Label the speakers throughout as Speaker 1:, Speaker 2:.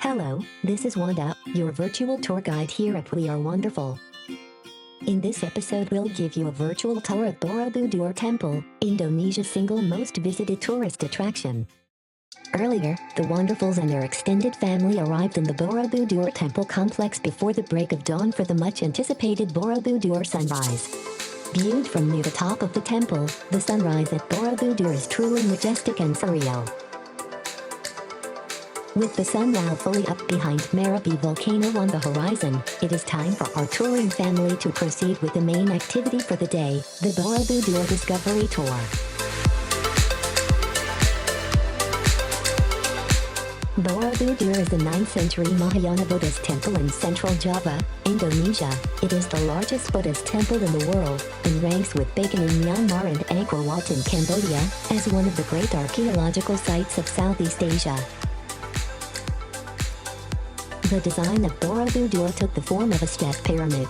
Speaker 1: Hello, this is Wanda, your virtual tour guide here at We.Are.Wanderful. In this episode we'll give you a virtual tour of Borobudur Temple, Indonesia's single most visited tourist attraction. Earlier, the Wanderfuls and their extended family arrived in the Borobudur Temple complex before the break of dawn for the much-anticipated Borobudur sunrise. Viewed from near the top of the temple, the sunrise at Borobudur is truly majestic and surreal. With the sun now fully up behind Merapi volcano on the horizon, it is time for our touring family to proceed with the main activity for the day, the Borobudur Discovery Tour. Borobudur is a 9th century Mahayana Buddhist temple in central Java, Indonesia. It is the largest Buddhist temple in the world, and ranks with Bagan in Myanmar and Angkor Wat in Cambodia, as one of the great archaeological sites of Southeast Asia. The design of Borobudur took the form of a step pyramid.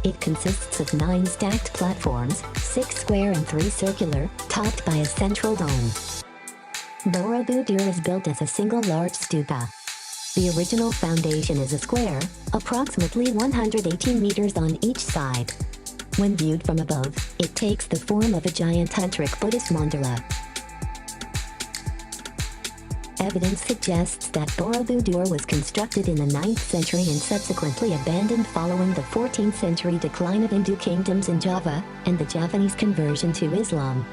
Speaker 1: It consists of 9 stacked platforms, 6 square and 3 circular, topped by a central dome. Borobudur is built as a single large stupa. The original foundation is a square, approximately 118 meters on each side. When viewed from above, it takes the form of a giant tantric Buddhist mandala. Evidence suggests that Borobudur was constructed in the 9th century and subsequently abandoned following the 14th century decline of Hindu kingdoms in Java, and the Javanese conversion to Islam.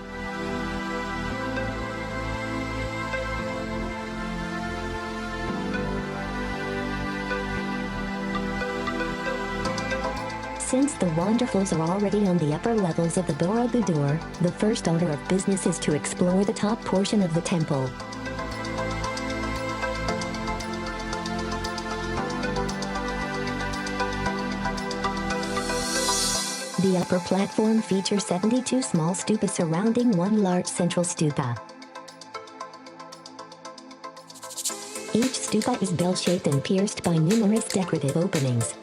Speaker 1: Since the Wanderfuls are already on the upper levels of the Borobudur, the first order of business is to explore the top portion of the temple. The upper platform features 72 small stupas surrounding one large central stupa. Each stupa is bell-shaped and pierced by numerous decorative openings.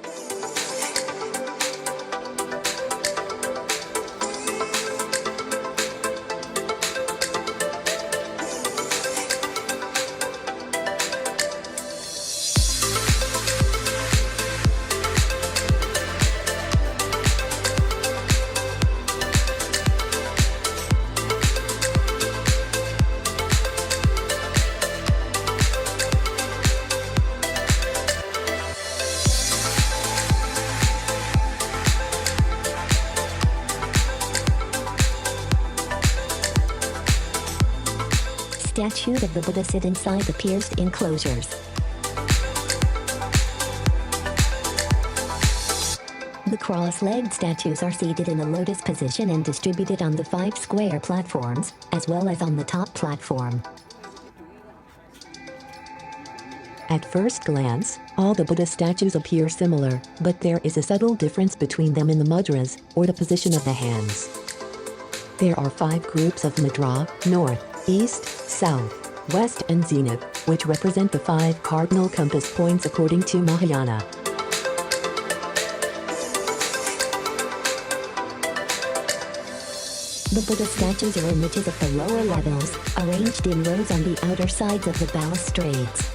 Speaker 1: Statues of the Buddha sit inside the pierced enclosures. The cross-legged statues are seated in a lotus position and distributed on the 5 square platforms, as well as on the top platform.
Speaker 2: At first glance, all the Buddha statues appear similar, but there is a subtle difference between them in the mudras, or the position of the hands. There are 5 groups of mudra: north, east, south, west and zenith, which represent the 5 cardinal compass points according to Mahayana.
Speaker 1: The Buddha statues are images of the lower levels, arranged in rows on the outer sides of the balustrades.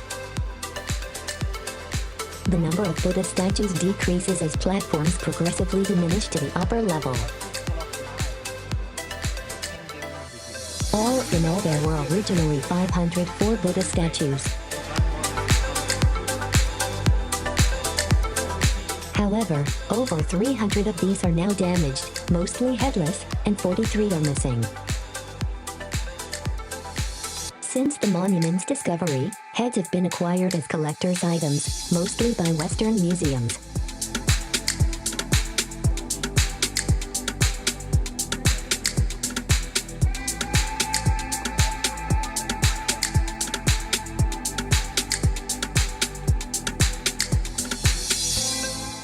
Speaker 1: The number of Buddha statues decreases as platforms progressively diminish to the upper level. All in all, there were originally 504 Buddha statues. However, over 300 of these are now damaged, mostly headless, and 43 are missing. Since the monument's discovery, heads have been acquired as collector's items, mostly by Western museums.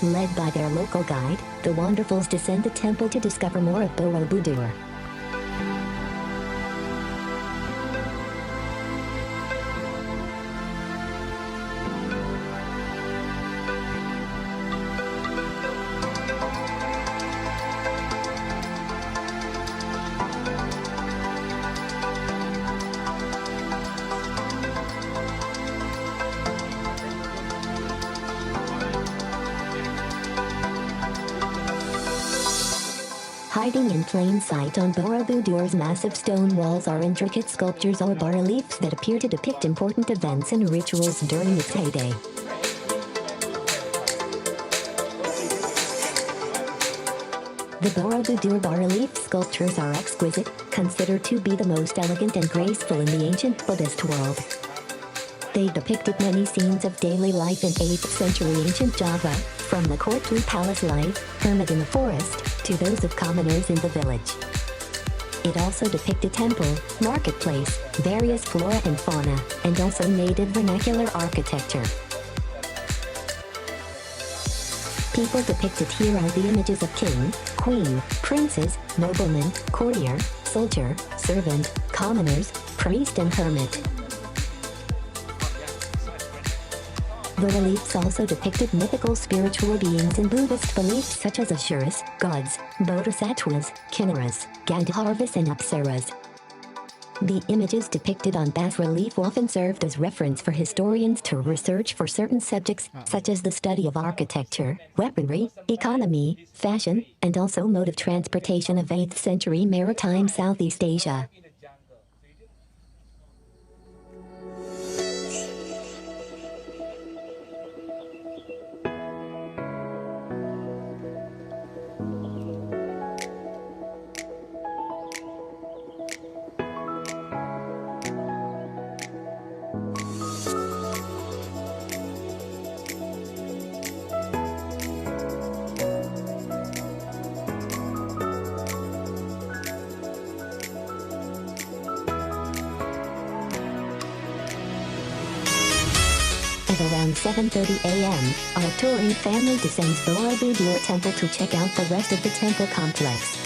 Speaker 1: Led by their local guide, the Wanderfuls descend the temple to discover more of Borobudur. Hiding in plain sight on Borobudur's massive stone walls are intricate sculptures or bas-reliefs that appear to depict important events and rituals during its heyday. The Borobudur bas-relief sculptures are exquisite, considered to be the most elegant and graceful in the ancient Buddhist world. They depicted many scenes of daily life in 8th century ancient Java, from the court to palace life, hermit in the forest, to those of commoners in the village. It also depicted temple, marketplace, various flora and fauna, and also native vernacular architecture. People depicted here are the images of king, queen, princes, nobleman, courtier, soldier, servant, commoners, priest and hermit. The reliefs also depicted mythical spiritual beings in Buddhist beliefs such as Asuras, gods, bodhisattvas, kinnaras, Gandharvas and Apsaras. The images depicted on bas-relief often served as reference for historians to research for certain subjects, such as the study of architecture, weaponry, economy, fashion, and also mode of transportation of 8th century maritime Southeast Asia. At around 7:30 a.m., our touring family descends Borobudur Temple to check out the rest of the temple complex.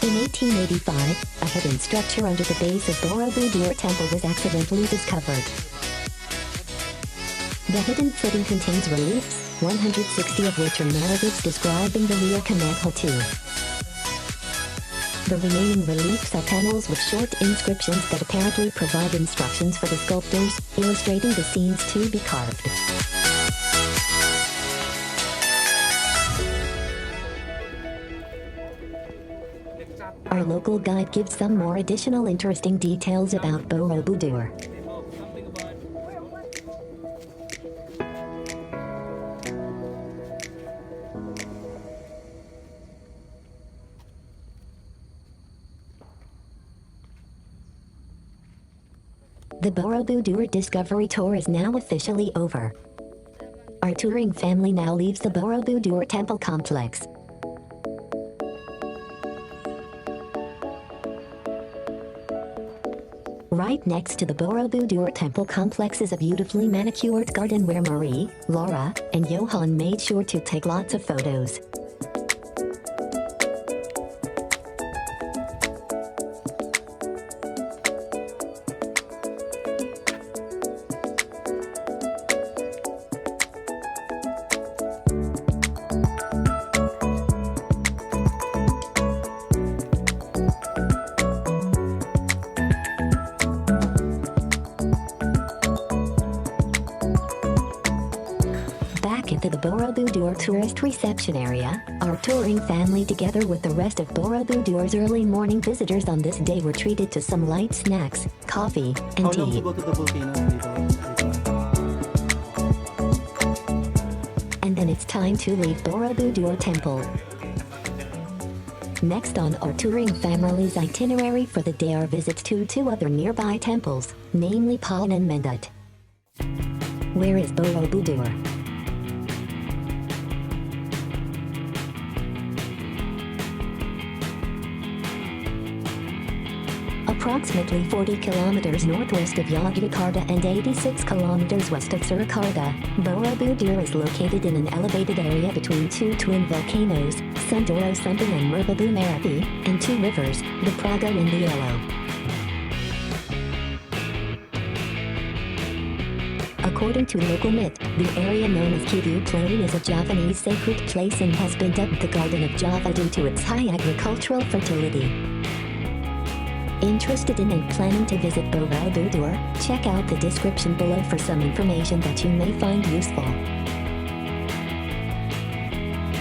Speaker 1: In 1885, a hidden structure under the base of Borobudur Temple was accidentally discovered. The hidden footing contains reliefs, 160 of which are narratives describing the Yogyakarta too. The remaining reliefs are panels with short inscriptions that apparently provide instructions for the sculptors, illustrating the scenes to be carved. Our local guide gives some more additional interesting details about Borobudur. The Borobudur Discovery Tour is now officially over. Our touring family now leaves the Borobudur Temple complex. Right next to the Borobudur Temple complex is a beautifully manicured garden where Marie, Laura, and Johan made sure to take lots of photos. into the Borobudur tourist reception area. Our touring family, together with the rest of Borobudur's early morning visitors on this day, were treated to some light snacks, coffee, and
Speaker 3: How long to
Speaker 1: tea.
Speaker 3: go to the volcano dito?
Speaker 1: And then it's time to leave Borobudur Temple. Next on our touring family's itinerary for the day are visits to two other nearby temples, namely Palan and Mendut. Where is Borobudur? Approximately 40 kilometers northwest of Yogyakarta and 86 kilometers west of Surakarta, Borobudur is located in an elevated area between two twin volcanoes, Sundoro Sumbing and Merbabu Marapi, and two rivers, the Praga and the Elo. According to local myth, the area known as Kivu Plain is a Javanese sacred place and has been dubbed the Garden of Java due to its high agricultural fertility. Interested in and planning to visit Borobudur? Check out the description below for some information that you may find useful.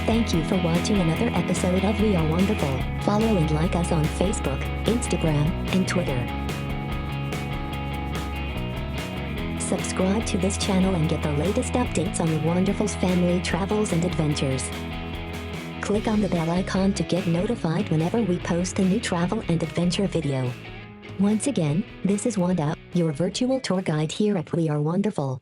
Speaker 1: Thank you for watching another episode of We Are Wonderful. Follow and like us on Facebook, Instagram, and Twitter. Subscribe to this channel and get the latest updates on the Wonderful's family travels and adventures. Click on the bell icon to get notified whenever we post a new travel and adventure video. Once again, this is Wanda, your virtual tour guide here at We Are Wonderful.